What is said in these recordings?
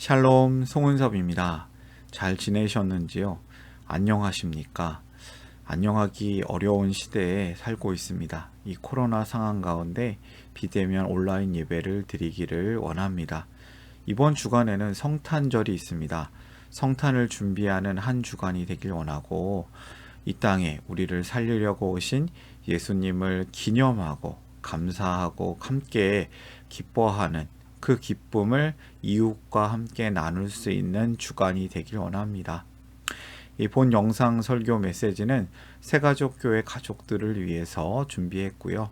샬롬 송은섭입니다. 잘 지내셨는지요? 안녕하십니까? 안녕하기 어려운 시대에 살고 있습니다. 이 코로나 상황 가운데 비대면 온라인 예배를 드리기를 원합니다. 이번 주간에는 성탄절이 있습니다. 성탄을 준비하는 한 주간이 되길 원하고 이 땅에 우리를 살리려고 오신 예수님을 기념하고 감사하고 함께 기뻐하는 그 기쁨을 이웃과 함께 나눌 수 있는 주간이 되길 원합니다. 이 본 영상 설교 메시지는 새가족교회 가족들을 위해서 준비했고요.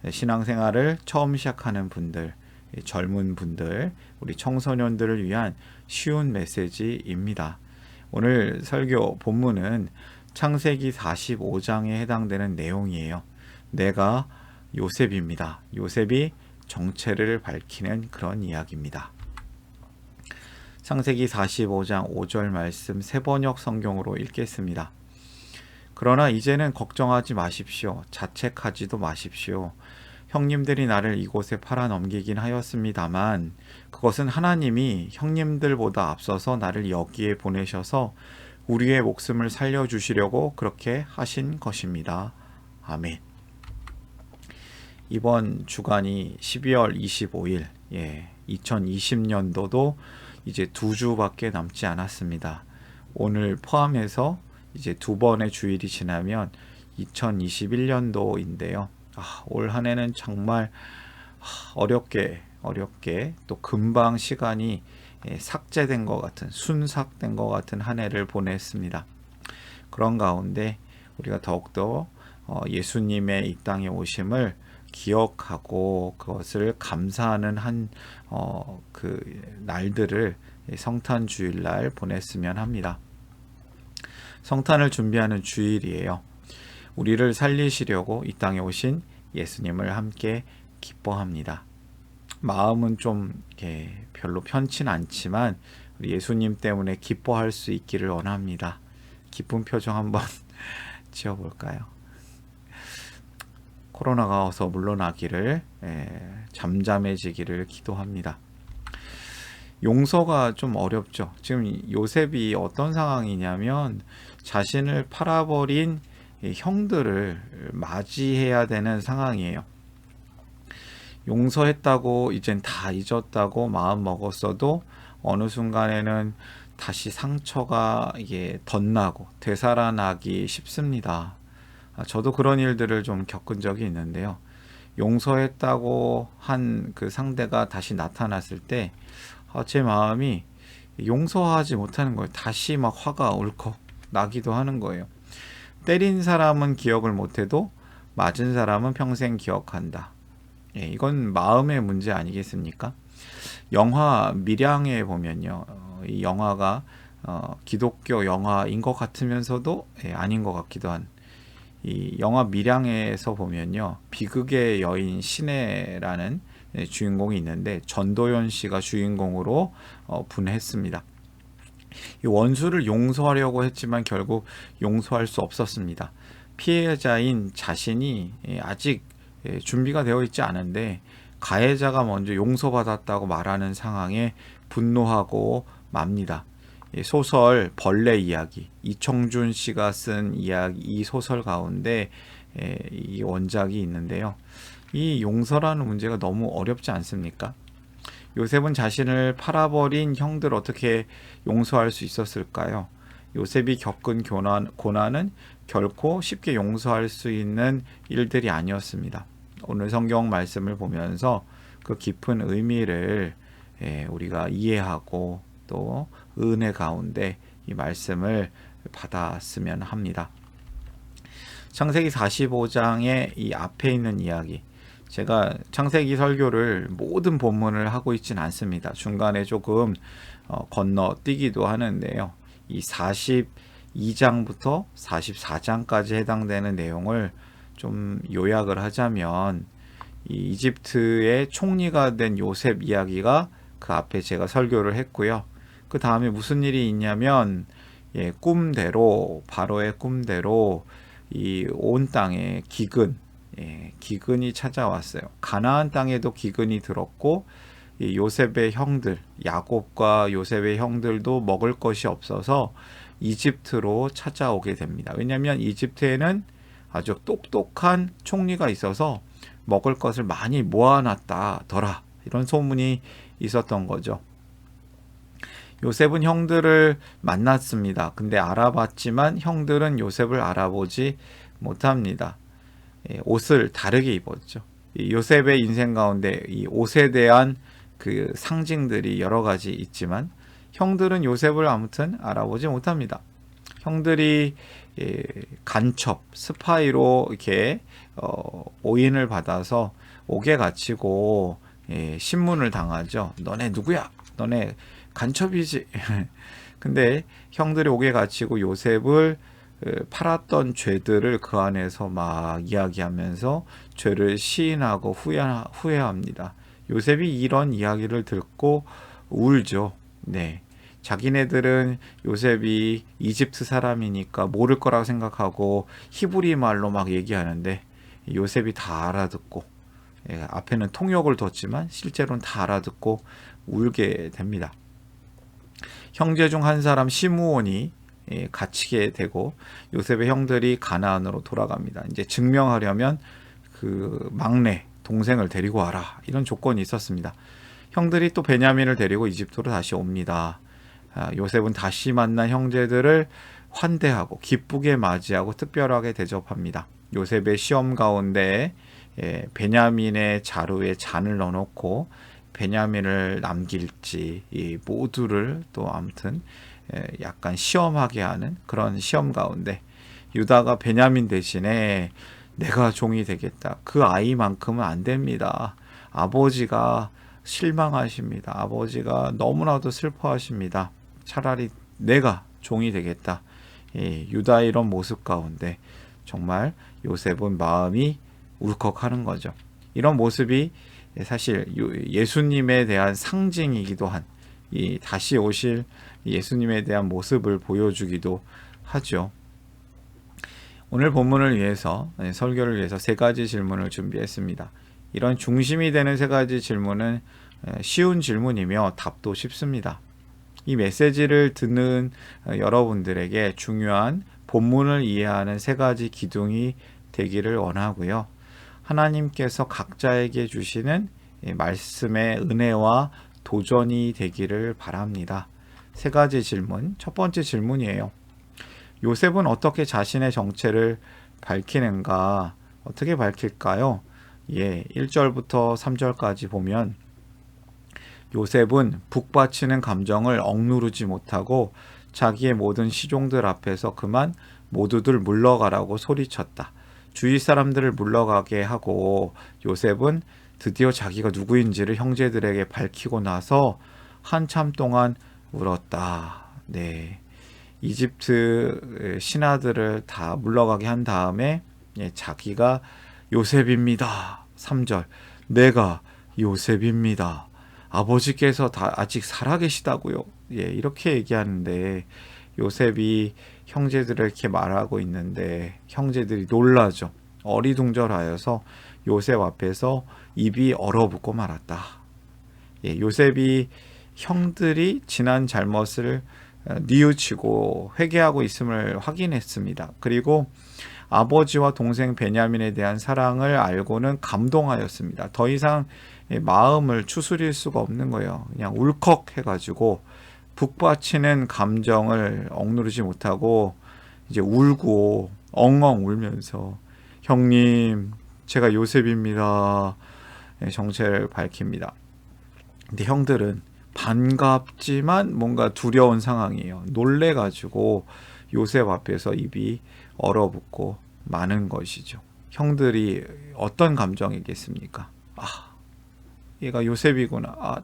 신앙생활을 처음 시작하는 분들, 젊은 분들, 우리 청소년들을 위한 쉬운 메시지입니다. 오늘 설교 본문은 창세기 45장에 해당되는 내용이에요. 내가 요셉입니다. 요셉이 정체를 밝히는 그런 이야기입니다. 창세기 45장 5절 말씀 새번역 성경으로 읽겠습니다. 그러나 이제는 걱정하지 마십시오. 자책하지도 마십시오. 형님들이 나를 이곳에 팔아 넘기긴 하였습니다만 그것은 하나님이 형님들보다 앞서서 나를 여기에 보내셔서 우리의 목숨을 살려주시려고 그렇게 하신 것입니다. 아멘. 이번 주간이 12월 25일, 2020년도도 이제 2주밖에 남지 않았습니다. 오늘 포함해서 이제 2번의 주일이 지나면 2021년도인데요. 올 한 해는 정말 어렵게 또 금방 시간이 삭제된 것 같은, 순삭된 것 같은 한 해를 보냈습니다. 그런 가운데 우리가 더욱더 예수님의 이 땅에 오심을 기억하고 그것을 감사하는 그 날들을 성탄 주일날 보냈으면 합니다. 성탄을 준비하는 주일이에요. 우리를 살리시려고 이 땅에 오신 예수님을 함께 기뻐합니다. 마음은 좀 별로 편치는 않지만 우리 예수님 때문에 기뻐할 수 있기를 원합니다. 기쁜 표정 한번 지어볼까요? 코로나가 어서 물러나기를, 잠잠해지기를 기도합니다. 용서가 좀 어렵죠. 지금 요셉이 어떤 상황이냐면 자신을 팔아버린 형들을 맞이해야 되는 상황이에요. 용서했다고 이젠 다 잊었다고 마음 먹었어도 어느 순간에는 다시 상처가 덧나고 되살아나기 쉽습니다. 저도 그런 일들을 좀 겪은 적이 있는데요. 용서했다고 한 그 상대가 다시 나타났을 때 제 마음이 용서하지 못하는 거예요. 다시 막 화가 울컥 나기도 하는 거예요. 때린 사람은 기억을 못해도 맞은 사람은 평생 기억한다. 이건 마음의 문제 아니겠습니까? 영화 밀양에 보면요. 이 영화가 기독교 영화인 것 같으면서도 아닌 것 같기도 한 이 영화 밀양에서 보면요. 비극의 여인 신혜라는 주인공이 있는데 전도연 씨가 주인공으로 분했습니다. 이 원수를 용서하려고 했지만 결국 용서할 수 없었습니다. 피해자인 자신이 아직 준비가 되어 있지 않은데 가해자가 먼저 용서받았다고 말하는 상황에 분노하고 맙니다. 소설 벌레 이야기, 이청준 씨가 쓴 이야기, 이 소설 가운데 이 원작이 있는데요. 이 용서라는 문제가 너무 어렵지 않습니까? 요셉은 자신을 팔아버린 형들 어떻게 용서할 수 있었을까요? 요셉이 겪은 고난은 결코 쉽게 용서할 수 있는 일들이 아니었습니다. 오늘 성경 말씀을 보면서 그 깊은 의미를 우리가 이해하고 또 은혜 가운데 이 말씀을 받았으면 합니다. 창세기 45장의 이 앞에 있는 이야기, 제가 창세기 설교를 모든 본문을 하고 있지는 않습니다. 중간에 조금 건너뛰기도 하는데요. 이 42장부터 44장까지 해당되는 내용을 좀 요약을 하자면 이 이집트의 총리가 된 요셉 이야기가 그 앞에 제가 설교를 했고요. 그 다음에 무슨 일이 있냐면 꿈대로, 바로의 꿈대로 이 온 땅에 기근이 찾아왔어요. 가나안 땅에도 기근이 들었고 이 요셉의 형들, 야곱과 요셉의 형들도 먹을 것이 없어서 이집트로 찾아오게 됩니다. 왜냐하면 이집트에는 아주 똑똑한 총리가 있어서 먹을 것을 많이 모아놨다더라, 이런 소문이 있었던 거죠. 요셉은 형들을 만났습니다. 근데 알아봤지만 형들은 요셉을 알아보지 못합니다. 옷을 다르게 입었죠. 요셉의 인생 가운데 이 옷에 대한 그 상징들이 여러 가지 있지만 형들은 요셉을 아무튼 알아보지 못합니다. 형들이 간첩, 스파이로 이렇게 오인을 받아서 옥에 갇히고 신문을 당하죠. 너네 누구야? 너네 간첩이지. 근데 형들이 옥에 갇히고 요셉을 팔았던 죄들을 그 안에서 막 이야기하면서 죄를 시인하고 후회합니다. 요셉이 이런 이야기를 듣고 울죠. 네. 자기네들은 요셉이 이집트 사람이니까 모를 거라고 생각하고 히브리 말로 막 얘기하는데 요셉이 다 알아듣고, 앞에는 통역을 뒀지만 실제로는 다 알아듣고 울게 됩니다. 형제 중 한 사람 시므온이 갇히게 되고 요셉의 형들이 가나안으로 돌아갑니다. 이제 증명하려면 그 막내 동생을 데리고 와라, 이런 조건이 있었습니다. 형들이 또 베냐민을 데리고 이집트로 다시 옵니다. 요셉은 다시 만난 형제들을 환대하고 기쁘게 맞이하고 특별하게 대접합니다. 요셉의 시험 가운데 베냐민의 자루에 잔을 넣어놓고 베냐민을 남길지 이 모두를 또 아무튼 약간 시험하게 하는 그런 시험 가운데 유다가 베냐민 대신에 내가 종이 되겠다, 그 아이만큼은 안 됩니다. 아버지가 실망하십니다. 아버지가 너무나도 슬퍼하십니다. 차라리 내가 종이 되겠다. 유다의 이런 모습 가운데 정말 요셉은 마음이 울컥하는 거죠. 이런 모습이 사실 예수님에 대한 상징이기도 한, 이 다시 오실 예수님에 대한 모습을 보여주기도 하죠. 오늘 본문을 위해서, 설교를 위해서 세 가지 질문을 준비했습니다. 이런 중심이 되는 세 가지 질문은 쉬운 질문이며 답도 쉽습니다. 이 메시지를 듣는 여러분들에게 중요한 본문을 이해하는 세 가지 기둥이 되기를 원하고요. 하나님께서 각자에게 주시는 말씀의 은혜와 도전이 되기를 바랍니다. 세 가지 질문. 첫 번째 질문이에요. 요셉은 어떻게 자신의 정체를 밝히는가? 어떻게 밝힐까요? 1절부터 3절까지 보면 요셉은 북받치는 감정을 억누르지 못하고 자기의 모든 시종들 앞에서 그만 모두들 물러가라고 소리쳤다. 주위 사람들을 물러가게 하고 요셉은 드디어 자기가 누구인지를 형제들에게 밝히고 나서 한참 동안 울었다. 네. 이집트 신하들을 다 물러가게 한 다음에 자기가 요셉입니다. 3절. 내가 요셉입니다. 아버지께서 다 아직 살아계시다고요. 이렇게 얘기하는데 요셉이 형제들을 이렇게 말하고 있는데 형제들이 놀라죠. 어리둥절하여서 요셉 앞에서 입이 얼어붙고 말았다. 요셉이 형들이 지난 잘못을 뉘우치고 회개하고 있음을 확인했습니다. 그리고 아버지와 동생 베냐민에 대한 사랑을 알고는 감동하였습니다. 더 이상 마음을 추스릴 수가 없는 거예요. 그냥 울컥해가지고 북받치는 감정을 억누르지 못하고 이제 울고 엉엉 울면서 형님, 제가 요셉입니다. 정체를 밝힙니다. 근데 형들은 반갑지만 뭔가 두려운 상황이에요. 놀래가지고 요셉 앞에서 입이 얼어붙고 마는 것이죠. 형들이 어떤 감정이겠습니까? 얘가 요셉이구나.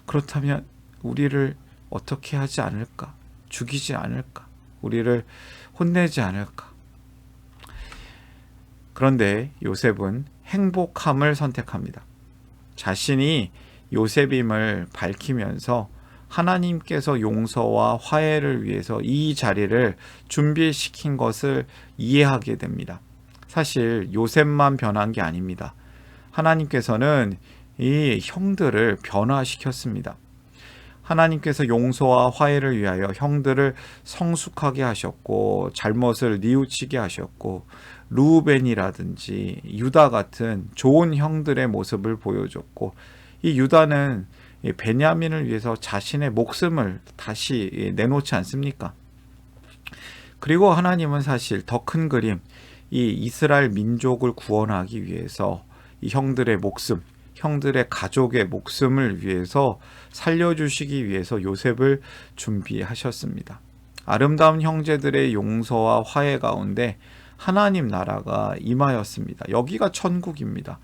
그렇다면 우리를 어떻게 하지 않을까? 죽이지 않을까? 우리를 혼내지 않을까? 그런데 요셉은 행복함을 선택합니다. 자신이 요셉임을 밝히면서 하나님께서 용서와 화해를 위해서 이 자리를 준비시킨 것을 이해하게 됩니다. 사실 요셉만 변한 게 아닙니다. 하나님께서는 이 형들을 변화시켰습니다. 하나님께서 용서와 화해를 위하여 형들을 성숙하게 하셨고 잘못을 뉘우치게 하셨고 루벤이라든지 유다 같은 좋은 형들의 모습을 보여줬고 이 유다는 베냐민을 위해서 자신의 목숨을 다시 내놓지 않습니까? 그리고 하나님은 사실 더 큰 그림, 이 이스라엘 민족을 구원하기 위해서 이 형들의 목숨, 형들의 가족의 목숨을 위해서 살려주시기 위해서 요셉을 준비하셨습니다. 아름다운 형제들의 용서와 화해 가운데 하나님 나라가 임하였습니다. 여기가 천국입니다.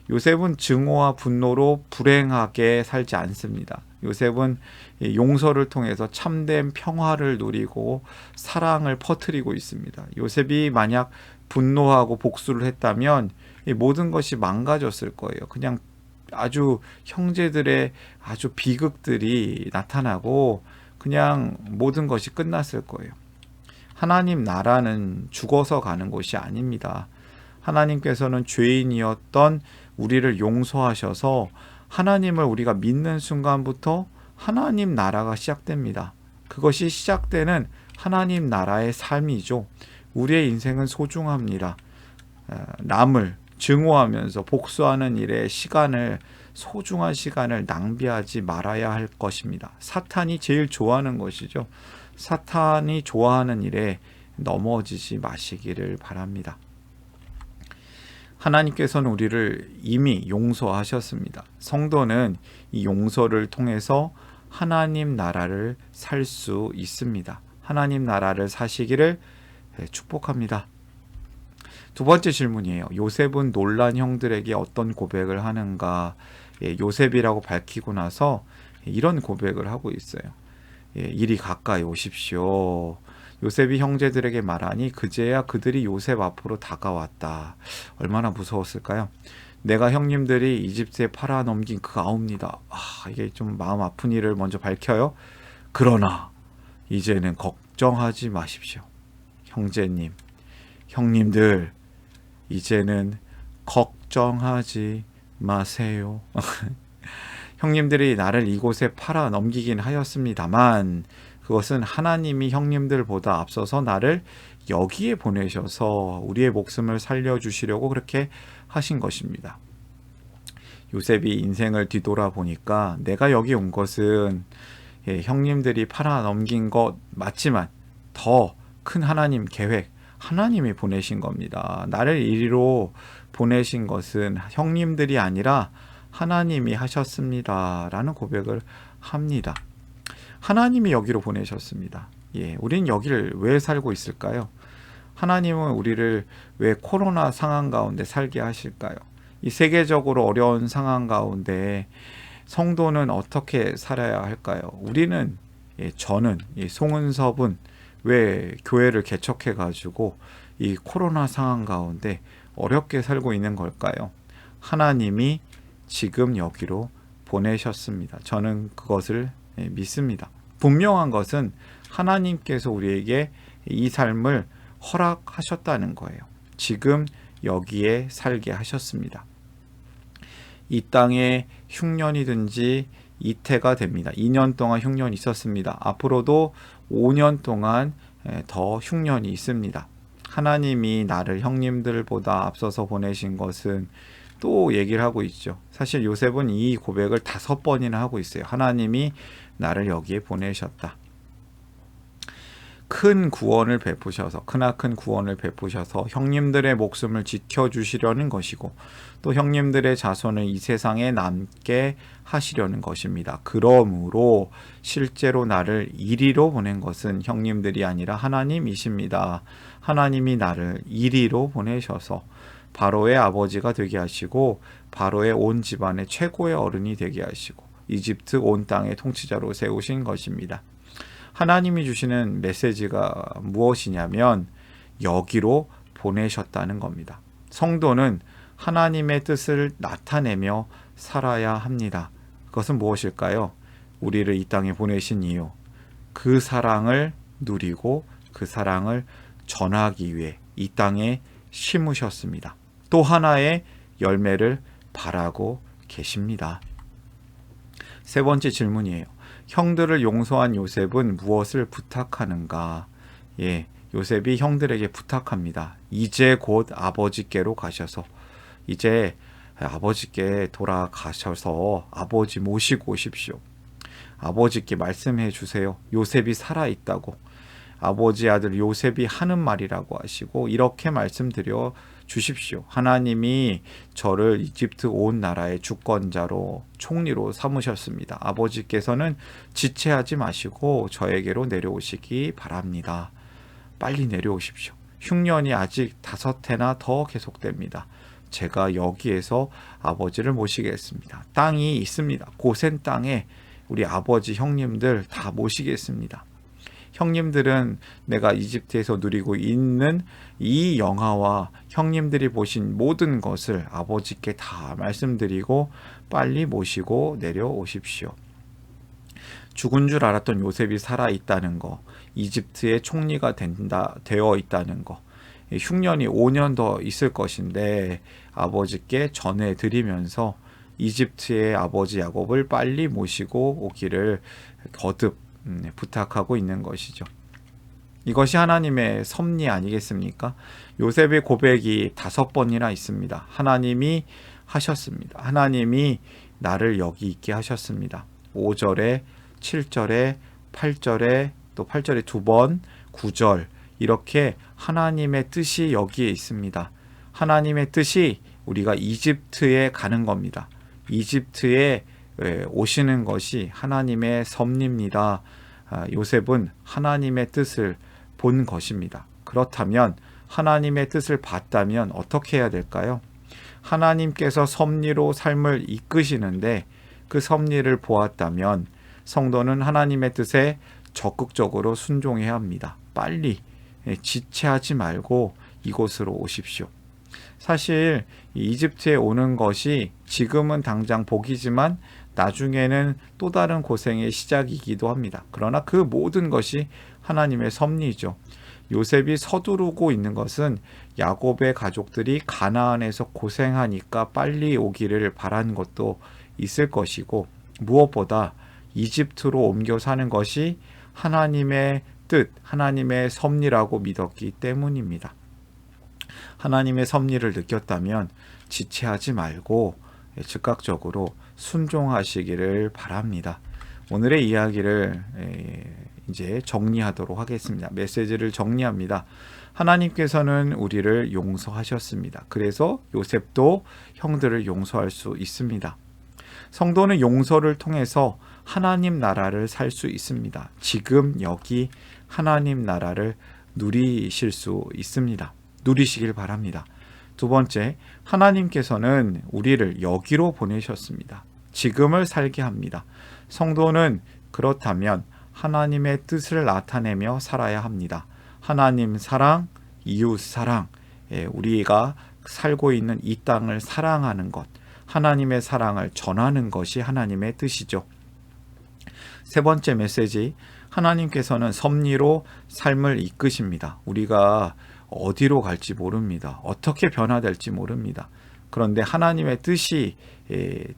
요셉은 증오와 분노로 불행하게 살지 않습니다. 요셉은 용서를 통해서 참된 평화를 누리고 사랑을 퍼뜨리고 있습니다. 요셉이 만약 분노하고 복수를 했다면 이 모든 것이 망가졌을 거예요. 그냥 아주 형제들의 아주 비극들이 나타나고 그냥 모든 것이 끝났을 거예요. 하나님 나라는 죽어서 가는 곳이 아닙니다. 하나님께서는 죄인이었던 우리를 용서하셔서 하나님을 우리가 믿는 순간부터 하나님 나라가 시작됩니다. 그것이 시작되는 하나님 나라의 삶이죠. 우리의 인생은 소중합니다. 남을 증오하면서 복수하는 일에 소중한 시간을 낭비하지 말아야 할 것입니다. 사탄이 제일 좋아하는 것이죠. 사탄이 좋아하는 일에 넘어지지 마시기를 바랍니다. 하나님께서는 우리를 이미 용서하셨습니다. 성도는 이 용서를 통해서 하나님 나라를 살 수 있습니다. 하나님 나라를 사시기를 축복합니다. 두 번째 질문이에요. 요셉은 놀란 형들에게 어떤 고백을 하는가? 요셉이라고 밝히고 나서 이런 고백을 하고 있어요. 이리 가까이 오십시오. 요셉이 형제들에게 말하니 그제야 그들이 요셉 앞으로 다가왔다. 얼마나 무서웠을까요? 내가 형님들이 이집트에 팔아넘긴 그 아우입니다. 이게 좀 마음 아픈 일을 먼저 밝혀요. 그러나 이제는 걱정하지 마십시오. 형제님, 형님들, 이제는 걱정하지 마세요. 형님들이 나를 이곳에 팔아 넘기긴 하였습니다만 그것은 하나님이 형님들보다 앞서서 나를 여기에 보내셔서 우리의 목숨을 살려주시려고 그렇게 하신 것입니다. 요셉이 인생을 뒤돌아보니까 내가 여기 온 것은 형님들이 팔아 넘긴 것 맞지만 더 큰 하나님 계획, 하나님이 보내신 겁니다. 나를 이리로 보내신 것은 형님들이 아니라 하나님이 하셨습니다. 라는 고백을 합니다. 하나님이 여기로 보내셨습니다. 우린 여기를 왜 살고 있을까요? 하나님은 우리를 왜 코로나 상황 가운데 살게 하실까요? 이 세계적으로 어려운 상황 가운데 성도는 어떻게 살아야 할까요? 우리는, 저는, 송은섭은 왜 교회를 개척해 가지고 이 코로나 상황 가운데 어렵게 살고 있는 걸까요? 하나님이 지금 여기로 보내셨습니다. 저는 그것을 믿습니다. 분명한 것은 하나님께서 우리에게 이 삶을 허락하셨다는 거예요. 지금 여기에 살게 하셨습니다. 이 땅에 흉년이든지 이태가 됩니다. 2년 동안 흉년이 있었습니다. 앞으로도 5년 동안 더 흉년이 있습니다. 하나님이 나를 형님들보다 앞서서 보내신 것은 또 얘기를 하고 있죠. 사실 요셉은 이 고백을 5번이나 하고 있어요. 하나님이 나를 여기에 보내셨다. 크나큰 구원을 베푸셔서 형님들의 목숨을 지켜주시려는 것이고 또 형님들의 자손을 이 세상에 남게 하시려는 것입니다. 그러므로 실제로 나를 이리로 보낸 것은 형님들이 아니라 하나님이십니다. 하나님이 나를 이리로 보내셔서 바로의 아버지가 되게 하시고 바로의 온 집안의 최고의 어른이 되게 하시고 이집트 온 땅의 통치자로 세우신 것입니다. 하나님이 주시는 메시지가 무엇이냐면 여기로 보내셨다는 겁니다. 성도는 하나님의 뜻을 나타내며 살아야 합니다. 그것은 무엇일까요? 우리를 이 땅에 보내신 이유, 그 사랑을 누리고 그 사랑을 전하기 위해 이 땅에 심으셨습니다. 또 하나의 열매를 바라고 계십니다. 세 번째 질문이에요. 형들을 용서한 요셉은 무엇을 부탁하는가? 요셉이 형들에게 부탁합니다. 이제 곧 아버지께로 가셔서, 이제 아버지께 돌아가셔서 아버지 모시고 오십시오. 아버지께 말씀해 주세요. 요셉이 살아있다고. 아버지 아들 요셉이 하는 말이라고 하시고 이렇게 말씀드려 주십시오. 하나님이 저를 이집트 온 나라의 주권자로 총리로 삼으셨습니다. 아버지께서는 지체하지 마시고 저에게로 내려오시기 바랍니다. 빨리 내려오십시오. 흉년이 아직 5해나 더 계속됩니다. 제가 여기에서 아버지를 모시겠습니다. 땅이 있습니다. 고센 땅에 우리 아버지 형님들 다 모시겠습니다. 형님들은 내가 이집트에서 누리고 있는 이 영화와 형님들이 보신 모든 것을 아버지께 다 말씀드리고 빨리 모시고 내려오십시오. 죽은 줄 알았던 요셉이 살아있다는 거, 이집트의 총리가 되어 있다는 거, 흉년이 5년 더 있을 것인데 아버지께 전해드리면서 이집트의 아버지 야곱을 빨리 모시고 오기를 거듭 부탁하고 있는 것이죠. 이것이 하나님의 섭리 아니겠습니까? 요셉의 고백이 5번이나 있습니다. 하나님이 하셨습니다. 하나님이 나를 여기 있게 하셨습니다. 5절에 7절에 8절에 또 8절에 2번 9절 이렇게 하나님의 뜻이 여기에 있습니다. 하나님의 뜻이 우리가 이집트에 가는 겁니다. 이집트에 오시는 것이 하나님의 섭리입니다. 요셉은 하나님의 뜻을 본 것입니다. 그렇다면 하나님의 뜻을 봤다면 어떻게 해야 될까요? 하나님께서 섭리로 삶을 이끄시는데 그 섭리를 보았다면 성도는 하나님의 뜻에 적극적으로 순종해야 합니다. 빨리 지체하지 말고 이곳으로 오십시오. 사실 이집트에 오는 것이 지금은 당장 복이지만 나중에는 또 다른 고생의 시작이기도 합니다. 그러나 그 모든 것이 하나님의 섭리죠. 요셉이 서두르고 있는 것은 야곱의 가족들이 가나안에서 고생하니까 빨리 오기를 바란 것도 있을 것이고 무엇보다 이집트로 옮겨 사는 것이 하나님의 뜻, 하나님의 섭리라고 믿었기 때문입니다. 하나님의 섭리를 느꼈다면 지체하지 말고 즉각적으로 순종하시기를 바랍니다. 오늘의 이야기를 이제 정리하도록 하겠습니다. 메시지를 정리합니다. 하나님께서는 우리를 용서하셨습니다. 그래서 요셉도 형들을 용서할 수 있습니다. 성도는 용서를 통해서 하나님 나라를 살 수 있습니다. 지금 여기 하나님 나라를 누리실 수 있습니다. 누리시길 바랍니다. 두 번째, 하나님께서는 우리를 여기로 보내셨습니다. 지금을 살게 합니다. 성도는 그렇다면 하나님의 뜻을 나타내며 살아야 합니다. 하나님 사랑, 이웃 사랑, 우리가 살고 있는 이 땅을 사랑하는 것, 하나님의 사랑을 전하는 것이 하나님의 뜻이죠. 세 번째 메시지, 하나님께서는 섭리로 삶을 이끄십니다. 우리가 어디로 갈지 모릅니다. 어떻게 변화될지 모릅니다. 그런데 하나님의 뜻이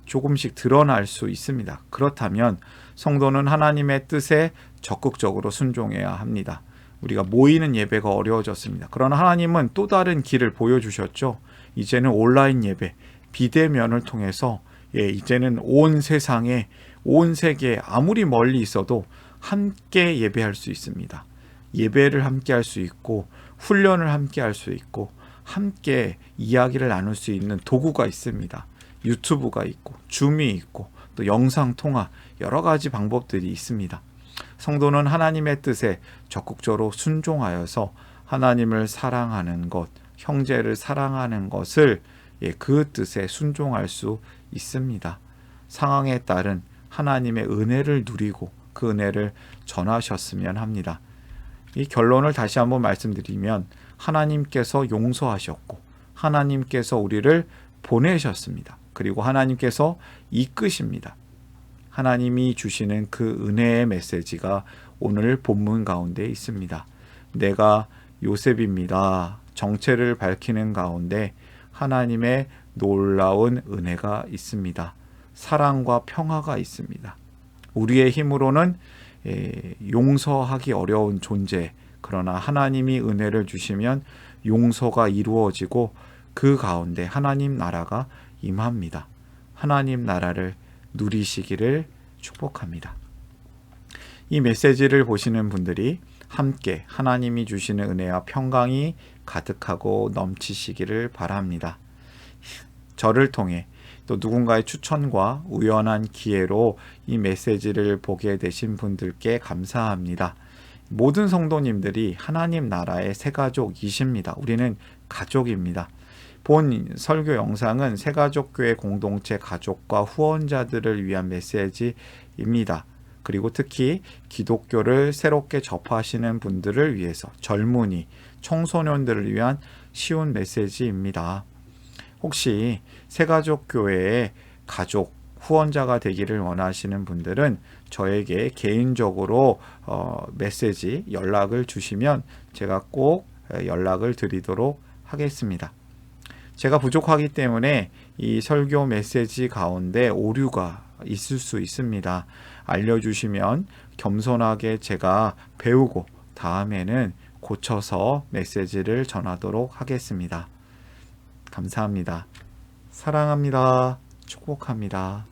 조금씩 드러날 수 있습니다. 그렇다면 성도는 하나님의 뜻에 적극적으로 순종해야 합니다. 우리가 모이는 예배가 어려워졌습니다. 그러나 하나님은 또 다른 길을 보여주셨죠. 이제는 온라인 예배, 비대면을 통해서 이제는 온 세상에, 온 세계에 아무리 멀리 있어도 함께 예배할 수 있습니다. 예배를 함께 할 수 있고 훈련을 함께 할 수 있고 함께 이야기를 나눌 수 있는 도구가 있습니다. 유튜브가 있고 줌이 있고 또 영상통화 여러 가지 방법들이 있습니다. 성도는 하나님의 뜻에 적극적으로 순종하여서 하나님을 사랑하는 것, 형제를 사랑하는 것을 그 뜻에 순종할 수 있습니다. 상황에 따른 하나님의 은혜를 누리고 그 은혜를 전하셨으면 합니다. 이 결론을 다시 한번 말씀드리면 하나님께서 용서하셨고 하나님께서 우리를 보내셨습니다. 그리고 하나님께서 이끄십니다. 하나님이 주시는 그 은혜의 메시지가 오늘 본문 가운데 있습니다. 내가 요셉입니다. 정체를 밝히는 가운데 하나님의 놀라운 은혜가 있습니다. 사랑과 평화가 있습니다. 우리의 힘으로는 용서하기 어려운 존재, 그러나 하나님이 은혜를 주시면 용서가 이루어지고 그 가운데 하나님 나라가 임합니다. 하나님 나라를 누리시기를 축복합니다. 이 메시지를 보시는 분들이 함께 하나님이 주시는 은혜와 평강이 가득하고 넘치시기를 바랍니다. 저를 통해 또 누군가의 추천과 우연한 기회로 이 메시지를 보게 되신 분들께 감사합니다. 모든 성도님들이 하나님 나라의 새가족이십니다. 우리는 가족입니다. 본 설교 영상은 새가족교회 공동체 가족과 후원자들을 위한 메시지입니다. 그리고 특히 기독교를 새롭게 접하시는 분들을 위해서 젊은이, 청소년들을 위한 쉬운 메시지입니다. 혹시 새가족교회의 가족, 후원자가 되기를 원하시는 분들은 저에게 개인적으로 메시지, 연락을 주시면 제가 꼭 연락을 드리도록 하겠습니다. 제가 부족하기 때문에 이 설교 메시지 가운데 오류가 있을 수 있습니다. 알려주시면 겸손하게 제가 배우고 다음에는 고쳐서 메시지를 전하도록 하겠습니다. 감사합니다. 사랑합니다. 축복합니다.